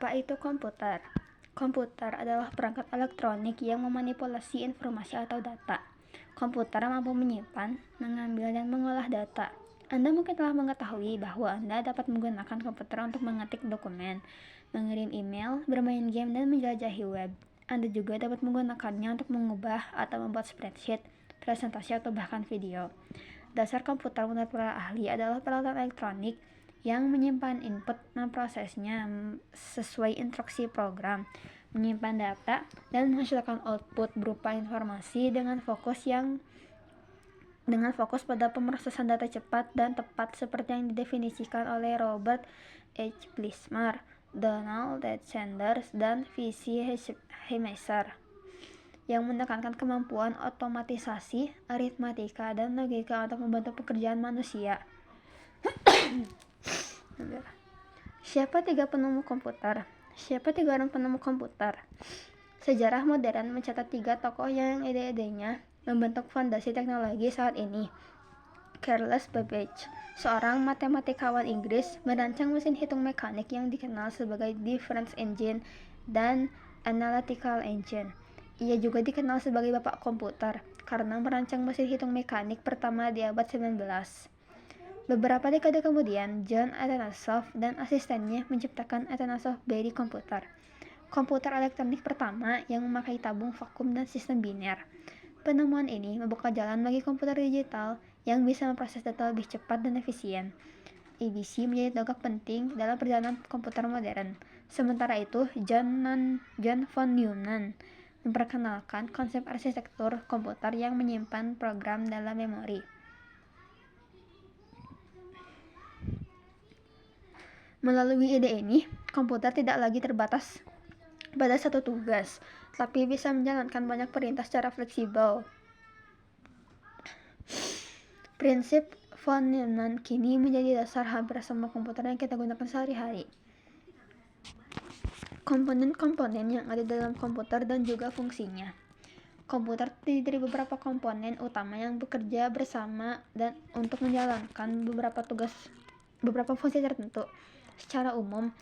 Apa itu komputer? Komputer adalah perangkat elektronik yang memanipulasi informasi atau data. Komputer mampu menyimpan, mengambil, dan mengolah data. Anda mungkin telah mengetahui bahwa Anda dapat menggunakan komputer untuk mengetik dokumen, mengirim email, bermain game, dan menjelajahi web. Anda juga dapat menggunakannya untuk mengubah atau membuat spreadsheet, presentasi, atau bahkan video. Dasar komputer menurut para ahli adalah peralatan elektronik yang menyimpan input, memprosesnya sesuai instruksi program, menyimpan data, dan menghasilkan output berupa informasi dengan fokus pada pemrosesan data cepat dan tepat seperti yang didefinisikan oleh Robert H. Plismer, Donald T. Sanders, dan V.C. Heimeser, yang menekankan kemampuan otomatisasi, aritmatika, dan logika untuk membantu pekerjaan manusia. Siapa tiga penemu komputer? Siapa tiga orang penemu komputer? Sejarah modern mencatat tiga tokoh yang ide-idenya membentuk fondasi teknologi saat ini. Charles Babbage, seorang matematikawan Inggris, merancang mesin hitung mekanik yang dikenal sebagai difference engine dan analytical engine. Ia juga dikenal sebagai bapak komputer karena merancang mesin hitung mekanik pertama di abad 19. Beberapa dekade kemudian, John Atanasoff dan asistennya menciptakan Atanasoff Berry komputer, komputer elektronik pertama yang memakai tabung vakum dan sistem biner. Penemuan ini membuka jalan bagi komputer digital yang bisa memproses data lebih cepat dan efisien. EDC menjadi tonggak penting dalam perjalanan komputer modern. Sementara itu, John von Neumann memperkenalkan konsep arsitektur komputer yang menyimpan program dalam memori. Melalui ide ini, komputer tidak lagi terbatas pada satu tugas, tapi bisa menjalankan banyak perintah secara fleksibel. Prinsip von Neumann kini menjadi dasar hampir semua komputer yang kita gunakan sehari-hari. Komponen-komponen yang ada dalam komputer dan juga fungsinya. Komputer terdiri dari beberapa komponen utama yang bekerja bersama dan untuk menjalankan beberapa fungsi tertentu. Secara umum,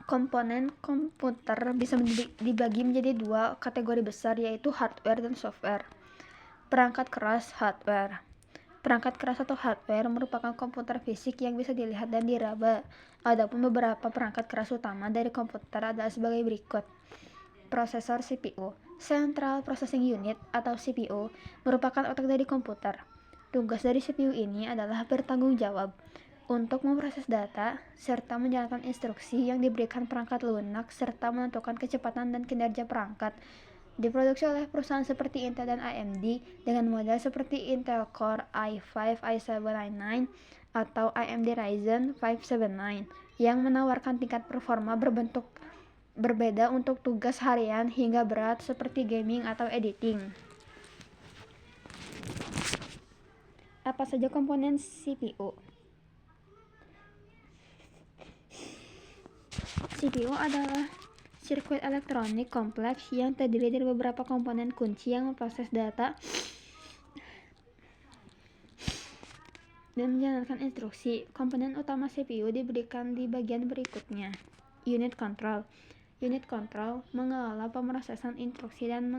komponen komputer bisa dibagi menjadi dua kategori besar, yaitu hardware dan software. Perangkat keras hardware. Perangkat keras atau hardware merupakan komputer fisik yang bisa dilihat dan diraba. Adapun beberapa perangkat keras utama dari komputer adalah sebagai berikut. Prosesor CPU. Central Processing Unit atau CPU merupakan otak dari komputer. Tugas dari CPU ini adalah bertanggung jawab untuk memproses data serta menjalankan instruksi yang diberikan perangkat lunak serta menentukan kecepatan dan kinerja perangkat. Diproduksi oleh perusahaan seperti Intel dan AMD dengan model seperti Intel Core i5, i799 atau AMD Ryzen 579 yang menawarkan tingkat performa berbentuk berbeda untuk tugas harian hingga berat seperti gaming atau editing. Apa saja komponen CPU? CPU adalah sirkuit elektronik kompleks yang terdiri dari beberapa komponen kunci yang memproses data dan menjalankan instruksi. Komponen utama CPU diberikan di bagian berikutnya. Unit control. Unit control mengelola pemrosesan instruksi dan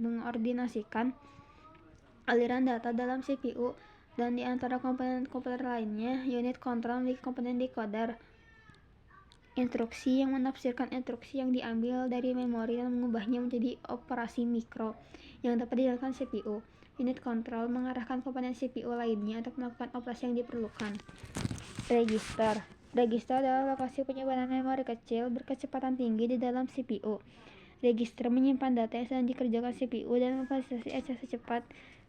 mengordinasikan aliran data dalam CPU, dan di antara komponen komputer lainnya, unit control memiliki komponen decoder, instruksi yang menafsirkan instruksi yang diambil dari memori dan mengubahnya menjadi operasi mikro yang dapat dijalankan CPU. Unit control mengarahkan komponen CPU lainnya untuk melakukan operasi yang diperlukan. Register. Register adalah lokasi penyimpanan memori kecil berkecepatan tinggi di dalam CPU. Register menyimpan data yang sedang dikerjakan CPU dan memfasilitasi akses cepat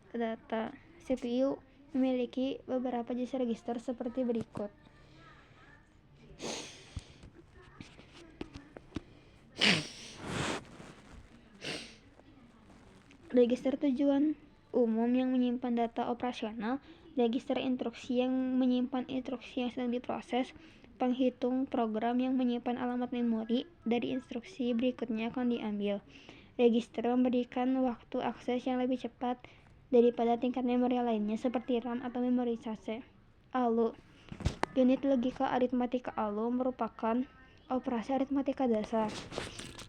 ke data. CPU memiliki beberapa jenis register seperti berikut. Register tujuan umum yang menyimpan data operasional, register instruksi yang menyimpan instruksi yang sedang diproses, penghitung program yang menyimpan alamat memori dari instruksi berikutnya akan diambil. Register memberikan waktu akses yang lebih cepat daripada tingkat memori lainnya seperti RAM atau memori cache. ALU. Unit logika aritmatika ALU merupakan operasi aritmatika dasar,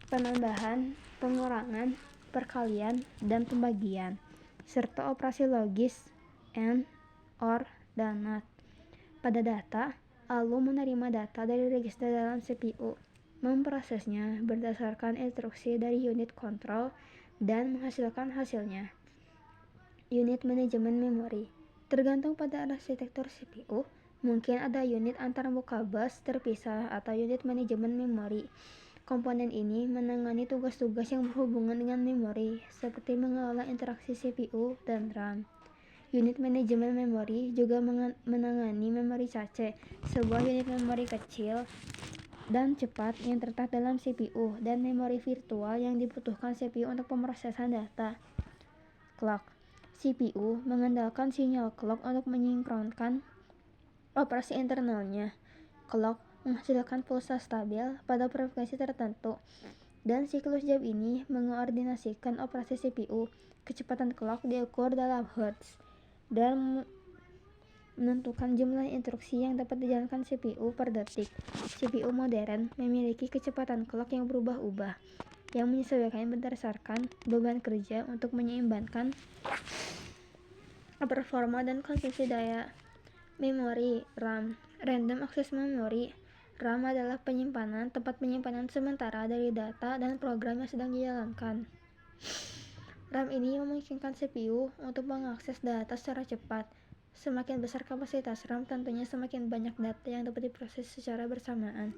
penambahan, pengurangan, perkalian, dan pembagian, serta operasi logis AND, OR, dan NOT. Pada data, ALU menerima data dari register dalam CPU, memprosesnya berdasarkan instruksi dari unit kontrol, dan menghasilkan hasilnya. Unit manajemen memori. Tergantung pada arsitektur CPU, mungkin ada unit antarmuka bus terpisah atau unit manajemen memori. Komponen ini menangani tugas-tugas yang berhubungan dengan memori, seperti mengelola interaksi CPU dan RAM. Unit manajemen memori juga menangani memori cache, sebuah unit memori kecil dan cepat yang terletak dalam CPU, dan memori virtual yang dibutuhkan CPU untuk pemrosesan data. Clock. CPU mengandalkan sinyal clock untuk menyinkronkan operasi internalnya. Clock menghasilkan pulsa stabil pada frekuensi tertentu, dan siklus jam ini mengoordinasikan operasi CPU. Kecepatan clock diukur dalam Hertz dan menentukan jumlah instruksi yang dapat dijalankan CPU per detik. CPU modern memiliki kecepatan clock yang berubah-ubah, yang menyesuaikan berdasarkan beban kerja untuk menyeimbangkan performa dan konsumsi daya. Memori RAM. Random Access Memory. RAM adalah tempat penyimpanan sementara dari data dan program yang sedang dijalankan. RAM ini memungkinkan CPU untuk mengakses data secara cepat. Semakin besar kapasitas RAM, tentunya semakin banyak data yang dapat diproses secara bersamaan,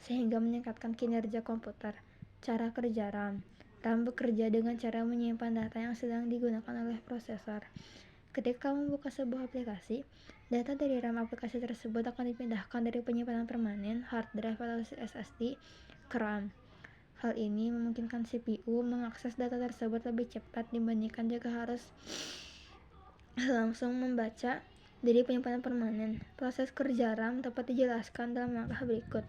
sehingga meningkatkan kinerja komputer. Cara kerja RAM. RAM bekerja dengan cara menyimpan data yang sedang digunakan oleh prosesor. Ketika membuka sebuah aplikasi, data dari RAM aplikasi tersebut akan dipindahkan dari penyimpanan permanen, hard drive atau SSD, ke RAM. Hal ini memungkinkan CPU mengakses data tersebut lebih cepat dibandingkan jika harus langsung membaca dari penyimpanan permanen. Proses kerja RAM dapat dijelaskan dalam langkah berikut.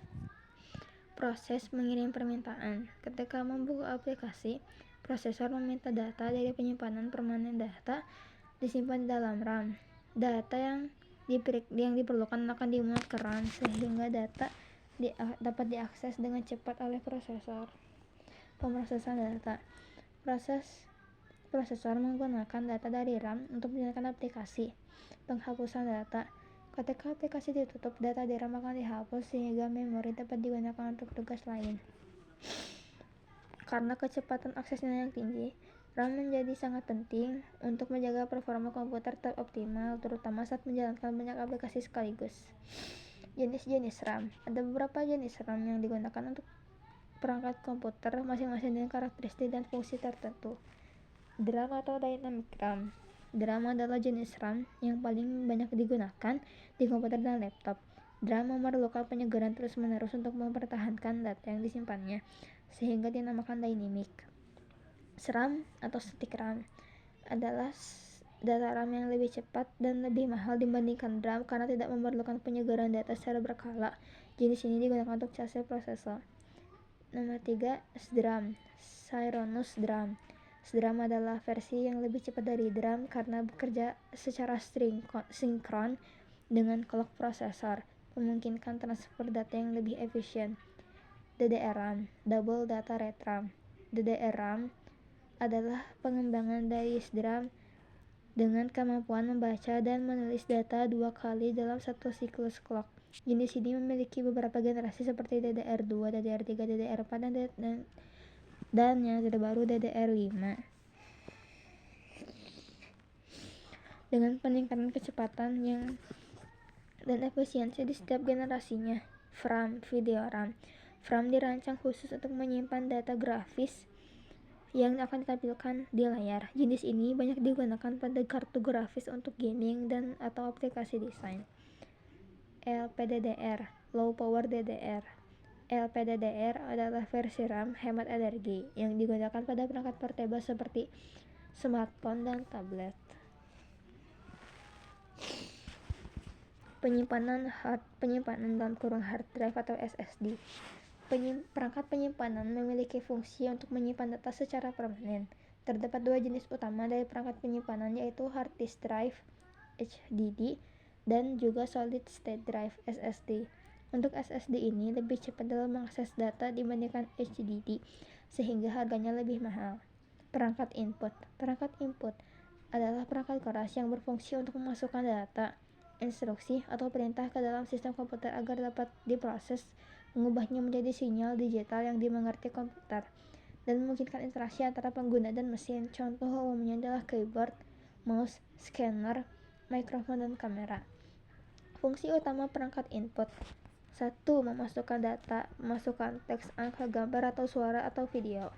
Proses mengirim permintaan. Ketika membuka aplikasi, prosesor meminta data dari penyimpanan permanen. Data disimpan di dalam RAM. Data yang diperlukan akan dimuat ke RAM, sehingga data dapat diakses dengan cepat oleh prosesor. Pemrosesan data. Prosesor menggunakan data dari RAM untuk menjalankan aplikasi. Penghapusan data. Ketika aplikasi ditutup, data di RAM akan dihapus sehingga memori dapat digunakan untuk tugas lain. Karena kecepatan aksesnya yang tinggi, RAM menjadi sangat penting untuk menjaga performa komputer tetap optimal, terutama saat menjalankan banyak aplikasi sekaligus. Jenis-jenis RAM. Ada beberapa jenis RAM yang digunakan untuk perangkat komputer, masing-masing dengan karakteristik dan fungsi tertentu. DRAM atau Dynamic RAM. DRAM adalah jenis RAM yang paling banyak digunakan di komputer dan laptop. DRAM memerlukan penyegaran terus-menerus untuk mempertahankan data yang disimpannya, sehingga dinamakan dynamic. SRAM atau Static RAM adalah data RAM yang lebih cepat dan lebih mahal dibandingkan DRAM karena tidak memerlukan penyegaran data secara berkala. Jenis ini digunakan untuk cache prosesor. Nomor 3, SDRAM, Synchronous DRAM. SDRAM adalah versi yang lebih cepat dari DRAM karena bekerja secara sinkron dengan clock prosesor, memungkinkan transfer data yang lebih efisien. DDR-RAM, Double Data Rate RAM. DDR-RAM adalah pengembangan dari SDRAM dengan kemampuan membaca dan menulis data 2 kali dalam satu siklus clock. Jenis ini memiliki beberapa generasi seperti DDR2, DDR3, DDR4, dan yang terbaru DDR5. Dengan peningkatan kecepatan dan efisiensi di setiap generasinya. VRAM, Video RAM. VRAM dirancang khusus untuk menyimpan data grafis yang akan ditampilkan di layar. Jenis ini banyak digunakan pada kartu grafis untuk gaming dan atau aplikasi desain. LPDDR, Low Power DDR. LPDDR adalah versi RAM hemat energi yang digunakan pada perangkat portable seperti smartphone dan tablet. Penyimpanan dalam kurung hard drive atau SSD. Perangkat penyimpanan memiliki fungsi untuk menyimpan data secara permanen. Terdapat dua jenis utama dari perangkat penyimpanan, yaitu hard disk drive HDD dan juga solid state drive (SSD). Untuk SSD ini lebih cepat dalam mengakses data dibandingkan HDD, sehingga harganya lebih mahal. Perangkat input. Perangkat input adalah perangkat keras yang berfungsi untuk memasukkan data, instruksi, atau perintah ke dalam sistem komputer agar dapat diproses, mengubahnya menjadi sinyal digital yang dimengerti komputer, dan memungkinkan interaksi antara pengguna dan mesin. Contoh umumnya adalah keyboard, mouse, scanner, mikrofon, dan kamera. Fungsi utama perangkat input: 1. Memasukkan data, memasukkan teks, angka, gambar, atau suara, atau video.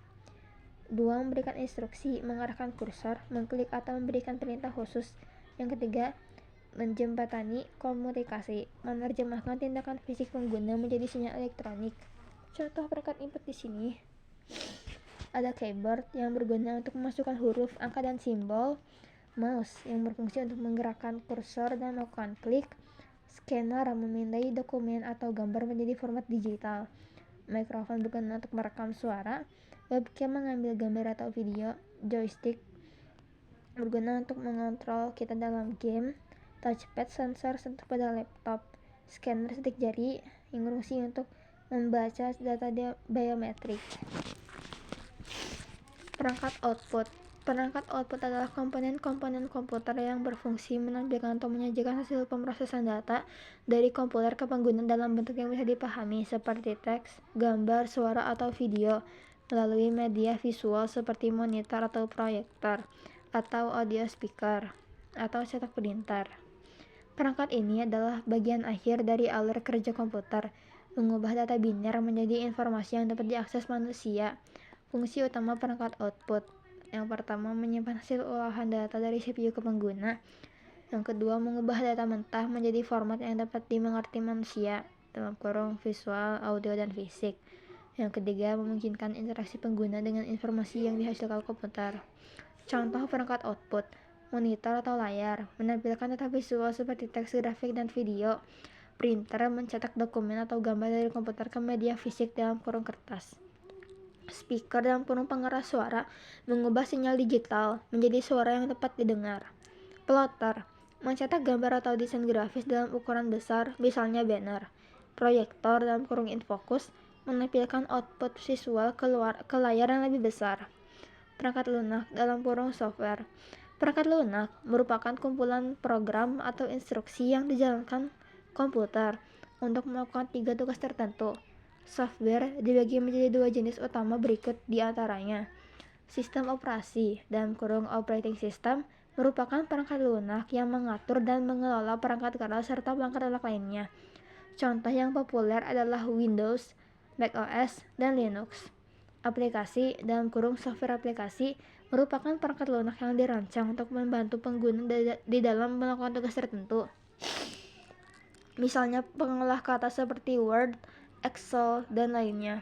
2. Memberikan instruksi, mengarahkan kursor, mengklik, atau memberikan perintah khusus. Yang ketiga, menjembatani komunikasi, menerjemahkan tindakan fisik pengguna menjadi sinyal elektronik. Contoh perangkat input di sini ada keyboard yang berguna untuk memasukkan huruf, angka, dan simbol, mouse yang berfungsi untuk menggerakkan kursor dan melakukan klik, scanner memindai dokumen atau gambar menjadi format digital, mikrofon berguna untuk merekam suara, webcam mengambil gambar atau video, joystick berguna untuk mengontrol kita dalam game, touchpad sensor sentuh pada laptop, scanner sidik jari yang berfungsi untuk membaca data biometrik. Perangkat output. Perangkat output adalah komponen-komponen komputer yang berfungsi menampilkan atau menyajikan hasil pemrosesan data dari komputer ke pengguna dalam bentuk yang bisa dipahami, seperti teks, gambar, suara, atau video, melalui media visual seperti monitor atau proyektor, atau audio speaker, atau cetak printer. Perangkat ini adalah bagian akhir dari alur kerja komputer, mengubah data biner menjadi informasi yang dapat diakses manusia. Fungsi utama perangkat output: yang pertama, menyimpan hasil olahan data dari CPU ke pengguna. Yang kedua, mengubah data mentah menjadi format yang dapat dimengerti manusia, dalam kurung visual, audio, dan fisik. Yang ketiga, memungkinkan interaksi pengguna dengan informasi yang dihasilkan komputer. Contoh perangkat output: monitor atau layar, menampilkan data visual seperti teks, grafik, dan video. Printer mencetak dokumen atau gambar dari komputer ke media fisik dalam kurung kertas. Speaker dalam kurung pengeras suara mengubah sinyal digital menjadi suara yang dapat didengar. Plotter mencetak gambar atau desain grafis dalam ukuran besar, misalnya banner. Proyektor dalam kurung infocus menampilkan output visual ke layar yang lebih besar. Perangkat lunak dalam kurung software. Perangkat lunak merupakan kumpulan program atau instruksi yang dijalankan komputer untuk melakukan 3 tugas tertentu. Software dibagi menjadi 2 jenis utama berikut di antaranya. Sistem operasi dalam kurung operating system merupakan perangkat lunak yang mengatur dan mengelola perangkat keras serta perangkat lunak lainnya. Contoh yang populer adalah Windows, macOS, dan Linux. Aplikasi dalam kurung software aplikasi merupakan perangkat lunak yang dirancang untuk membantu pengguna di dalam melakukan tugas tertentu. Misalnya pengolah kata seperti Word, Excel, dan lainnya.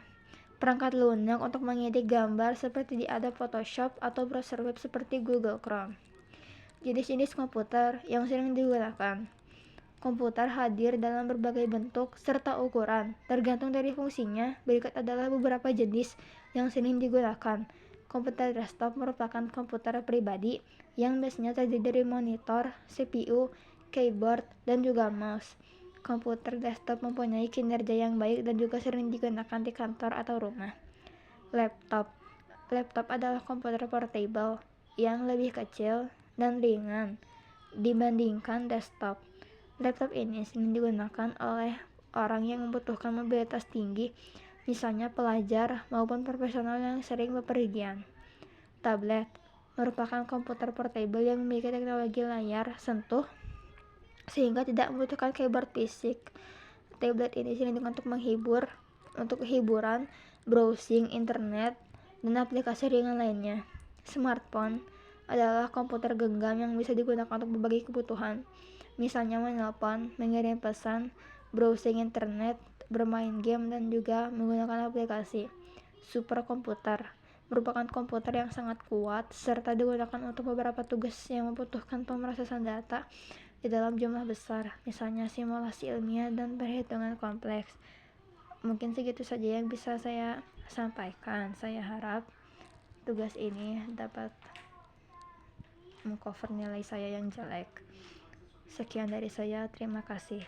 Perangkat lunak untuk mengedit gambar seperti di Adobe Photoshop atau browser web seperti Google Chrome. Jenis-jenis komputer yang sering digunakan. Komputer hadir dalam berbagai bentuk serta ukuran, tergantung dari fungsinya. Berikut adalah beberapa jenis yang sering digunakan. Komputer desktop merupakan komputer pribadi yang biasanya terdiri dari monitor, CPU, keyboard, dan juga mouse. Komputer desktop mempunyai kinerja yang baik dan juga sering digunakan di kantor atau rumah. Laptop. Laptop adalah komputer portable yang lebih kecil dan ringan dibandingkan desktop. Laptop ini sering digunakan oleh orang yang membutuhkan mobilitas tinggi, misalnya pelajar maupun profesional yang sering bepergian. Tablet merupakan komputer portable yang memiliki teknologi layar sentuh sehingga tidak membutuhkan keyboard fisik. Tablet ini sering digunakan untuk hiburan, browsing internet, dan aplikasi ringan lainnya. Smartphone adalah komputer genggam yang bisa digunakan untuk berbagai kebutuhan, misalnya menelpon, mengirim pesan, browsing internet, bermain game, dan juga menggunakan aplikasi. Superkomputer merupakan komputer yang sangat kuat serta digunakan untuk beberapa tugas yang membutuhkan pemrosesan data di dalam jumlah besar, misalnya simulasi ilmiah dan perhitungan kompleks. Mungkin segitu saja yang bisa saya sampaikan. Saya harap tugas ini dapat mengcover nilai saya yang jelek. Sekian dari saya, terima kasih.